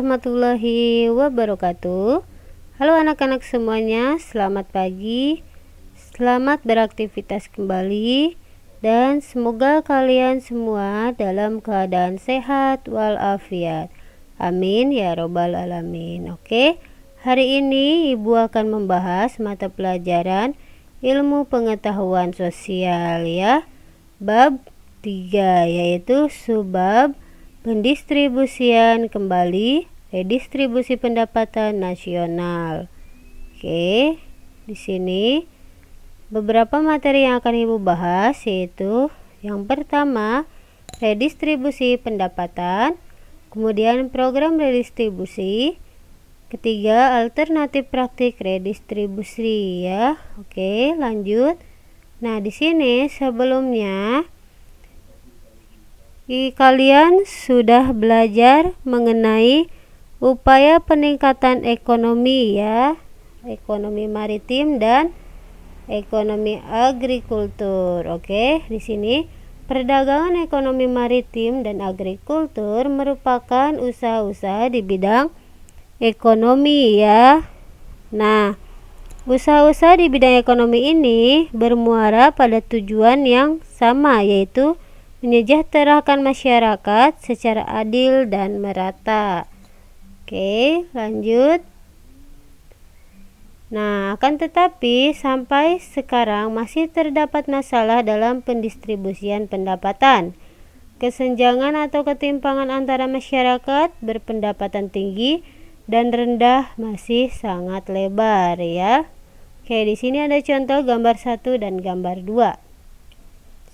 Warahmatullahi wabarakatuh. Halo anak-anak semuanya, selamat pagi. Selamat beraktivitas kembali dan semoga kalian semua dalam keadaan sehat walafiat. Amin ya robbal alamin. Oke. Hari ini Ibu akan membahas mata pelajaran Ilmu Pengetahuan Sosial ya. Bab 3 yaitu subbab pendistribusian kembali redistribusi pendapatan nasional. Oke, di sini beberapa materi yang akan Ibu bahas yaitu yang pertama redistribusi pendapatan, kemudian program redistribusi, ketiga alternatif praktik redistribusi ya. Oke, lanjut. Nah, di sini sebelumnya kalian sudah belajar mengenai upaya peningkatan ekonomi ya, ekonomi maritim dan ekonomi agrikultur. Oke, di sini perdagangan ekonomi maritim dan agrikultur merupakan usaha-usaha di bidang ekonomi ya. Nah, usaha-usaha di bidang ekonomi ini bermuara pada tujuan yang sama, yaitu menyejahterakan masyarakat secara adil dan merata. Oke, lanjut. Nah, akan tetapi sampai sekarang masih terdapat masalah dalam pendistribusian pendapatan. Kesenjangan atau ketimpangan antara masyarakat berpendapatan tinggi dan rendah masih sangat lebar ya. Oke, di sini ada contoh gambar 1 dan gambar 2.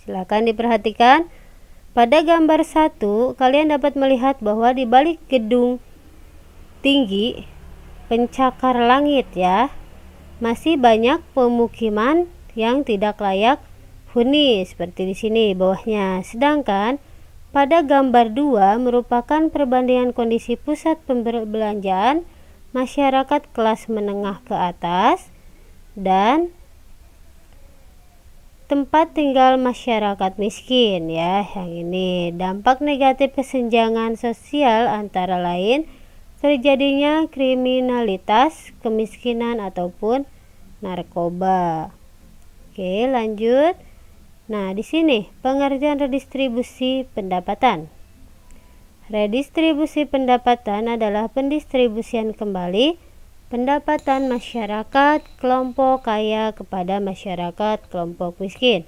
Silakan diperhatikan. Pada gambar 1, kalian dapat melihat bahwa di balik gedung tinggi pencakar langit ya, masih banyak pemukiman yang tidak layak huni seperti di sini bawahnya. Sedangkan pada gambar 2 merupakan perbandingan kondisi pusat perbelanjaan masyarakat kelas menengah ke atas dan tempat tinggal masyarakat miskin ya. Yang ini dampak negatif kesenjangan sosial antara lain terjadinya kriminalitas, kemiskinan ataupun narkoba. Oke, lanjut. Nah, di sini pengertian redistribusi pendapatan. Redistribusi pendapatan adalah pendistribusian kembali pendapatan masyarakat kelompok kaya kepada masyarakat kelompok miskin,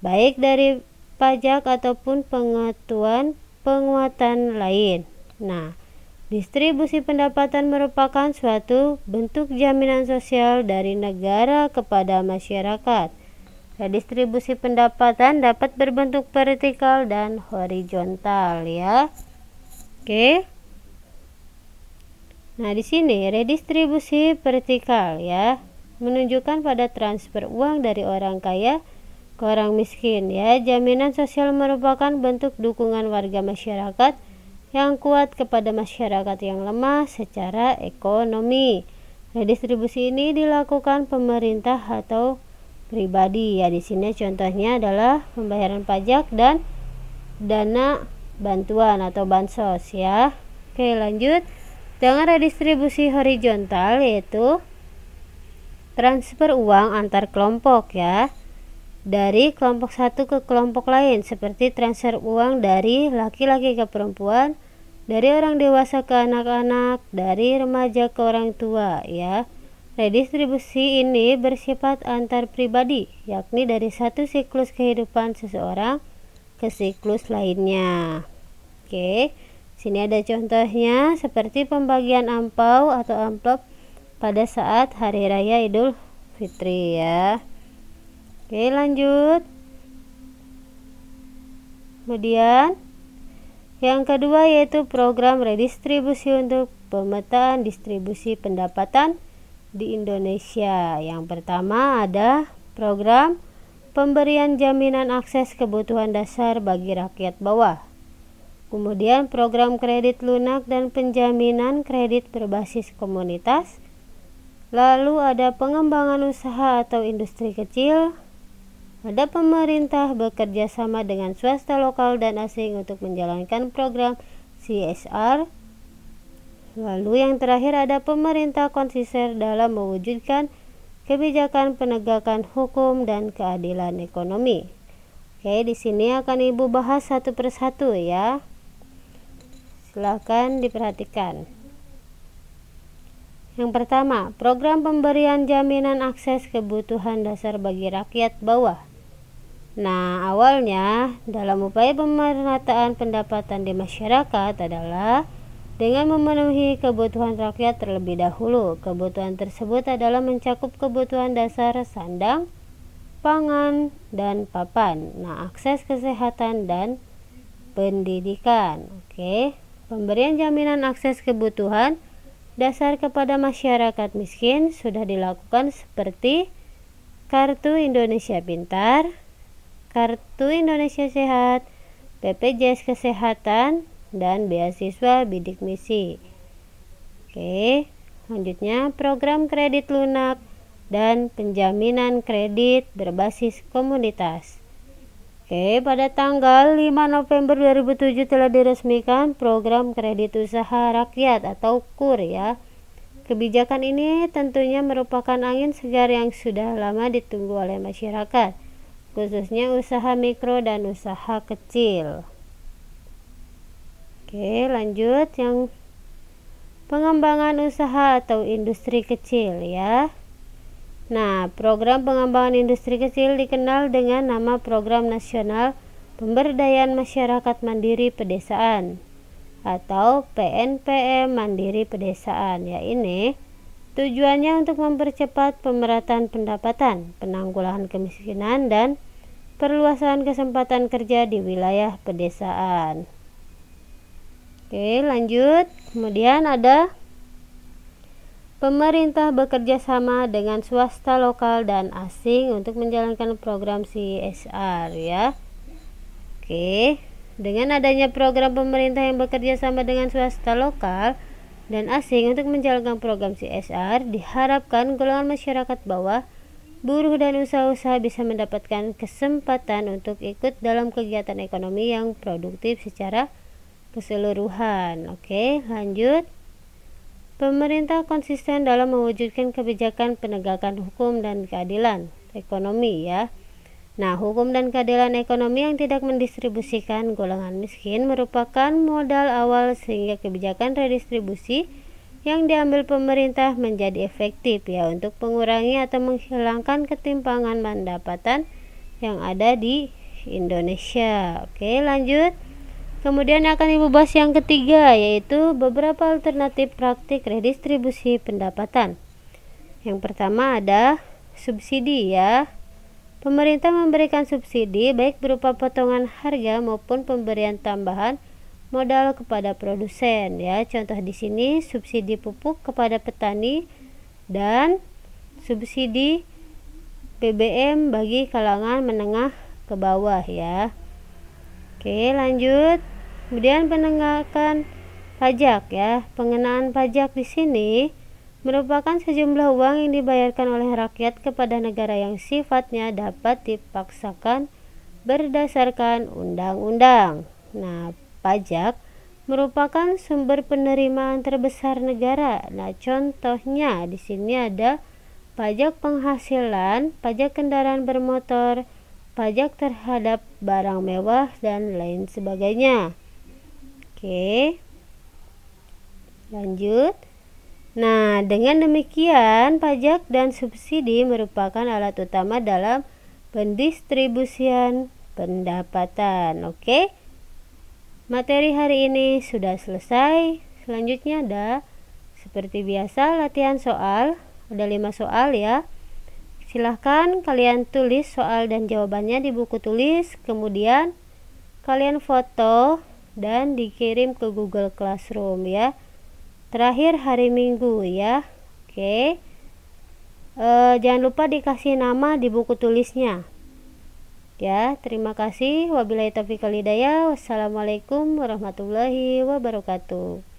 baik dari pajak ataupun penguatan lain. Nah, distribusi pendapatan merupakan suatu bentuk jaminan sosial dari negara kepada masyarakat. Redistribusi pendapatan dapat berbentuk vertikal dan horizontal ya. Oke. Nah, di sini redistribusi vertikal ya, menunjukkan pada transfer uang dari orang kaya ke orang miskin ya. Jaminan sosial merupakan bentuk dukungan warga masyarakat yang kuat kepada masyarakat yang lemah secara ekonomi. Redistribusi ini dilakukan pemerintah atau pribadi ya. Di sini contohnya adalah pembayaran pajak dan dana bantuan atau bansos ya. Oke, lanjut. Dengan redistribusi horizontal yaitu transfer uang antar kelompok ya, dari kelompok satu ke kelompok lain, seperti transfer uang dari laki-laki ke perempuan, dari orang dewasa ke anak-anak, dari remaja ke orang tua ya. Redistribusi ini bersifat antar pribadi, yakni dari satu siklus kehidupan seseorang ke siklus lainnya. Oke. Sini ada contohnya seperti pembagian angpau atau amplop pada saat Hari Raya Idul Fitri ya. Oke, lanjut. Kemudian yang kedua yaitu program redistribusi untuk pemetaan distribusi pendapatan di Indonesia. Yang pertama ada program pemberian jaminan akses kebutuhan dasar bagi rakyat bawah. Kemudian program kredit lunak dan penjaminan kredit berbasis komunitas. Lalu ada pengembangan usaha atau industri kecil. Ada pemerintah bekerja sama dengan swasta lokal dan asing untuk menjalankan program CSR. Lalu yang terakhir ada pemerintah konsisten dalam mewujudkan kebijakan penegakan hukum dan keadilan ekonomi. Oke, di sini akan Ibu bahas satu persatu ya. Silakan diperhatikan. Yang pertama, program pemberian jaminan akses kebutuhan dasar bagi rakyat bawah. Nah, awalnya dalam upaya pemerataan pendapatan di masyarakat adalah dengan memenuhi kebutuhan rakyat terlebih dahulu. Kebutuhan tersebut adalah mencakup kebutuhan dasar sandang, pangan, dan papan. Nah, akses kesehatan dan pendidikan. Oke, pemberian jaminan akses kebutuhan dasar kepada masyarakat miskin sudah dilakukan seperti Kartu Indonesia Pintar, Kartu Indonesia Sehat, BPJS Kesehatan, dan beasiswa bidik misi. Oke, selanjutnya program kredit lunak dan penjaminan kredit berbasis komunitas. Oke, pada tanggal 5 November 2007 telah diresmikan program kredit usaha rakyat atau KUR ya. Kebijakan ini tentunya merupakan angin segar yang sudah lama ditunggu oleh masyarakat, khususnya usaha mikro dan usaha kecil. Oke, lanjut yang pengembangan usaha atau industri kecil ya. Nah, program pengembangan industri kecil dikenal dengan nama Program Nasional Pemberdayaan Masyarakat Mandiri Pedesaan atau PNPM Mandiri Pedesaan ya. Ini tujuannya untuk mempercepat pemerataan pendapatan, penanggulangan kemiskinan, dan perluasan kesempatan kerja di wilayah pedesaan. Oke, lanjut. Kemudian ada pemerintah bekerja sama dengan swasta lokal dan asing untuk menjalankan program CSR ya. Oke, dengan adanya program pemerintah yang bekerja sama dengan swasta lokal dan asing untuk menjalankan program CSR, diharapkan golongan masyarakat bawah, buruh dan usaha-usaha bisa mendapatkan kesempatan untuk ikut dalam kegiatan ekonomi yang produktif secara keseluruhan. Oke, lanjut. Pemerintah konsisten dalam mewujudkan kebijakan penegakan hukum dan keadilan ekonomi ya. Nah, hukum dan keadilan ekonomi yang tidak mendistribusikan golongan miskin merupakan modal awal sehingga kebijakan redistribusi yang diambil pemerintah menjadi efektif ya untuk mengurangi atau menghilangkan ketimpangan pendapatan yang ada di Indonesia. Oke, lanjut. Kemudian akan Ibu bahas yang ketiga, yaitu beberapa alternatif praktik redistribusi pendapatan. Yang pertama ada subsidi ya. Pemerintah memberikan subsidi baik berupa potongan harga maupun pemberian tambahan modal kepada produsen ya. Contoh di sini subsidi pupuk kepada petani dan subsidi BBM bagi kalangan menengah ke bawah ya. Oke, lanjut. Kemudian penegakan pajak ya. Pengenaan pajak di sini merupakan sejumlah uang yang dibayarkan oleh rakyat kepada negara yang sifatnya dapat dipaksakan berdasarkan undang-undang. Nah, pajak merupakan sumber penerimaan terbesar negara. Nah, contohnya di sini ada pajak penghasilan, pajak kendaraan bermotor, pajak terhadap barang mewah, dan lain sebagainya. Oke, lanjut. Nah, dengan demikian pajak dan subsidi merupakan alat utama dalam pendistribusian pendapatan. Oke, materi hari ini sudah selesai. Selanjutnya ada seperti biasa latihan soal. Ada 5 soal ya. Silahkan kalian tulis soal dan jawabannya di buku tulis, kemudian kalian foto dan dikirim ke Google Classroom ya. Terakhir hari Minggu ya. Oke. Jangan lupa dikasih nama di buku tulisnya. Ya, terima kasih. Wabillahi taufiq wal hidayah. Wassalamualaikum warahmatullahi wabarakatuh.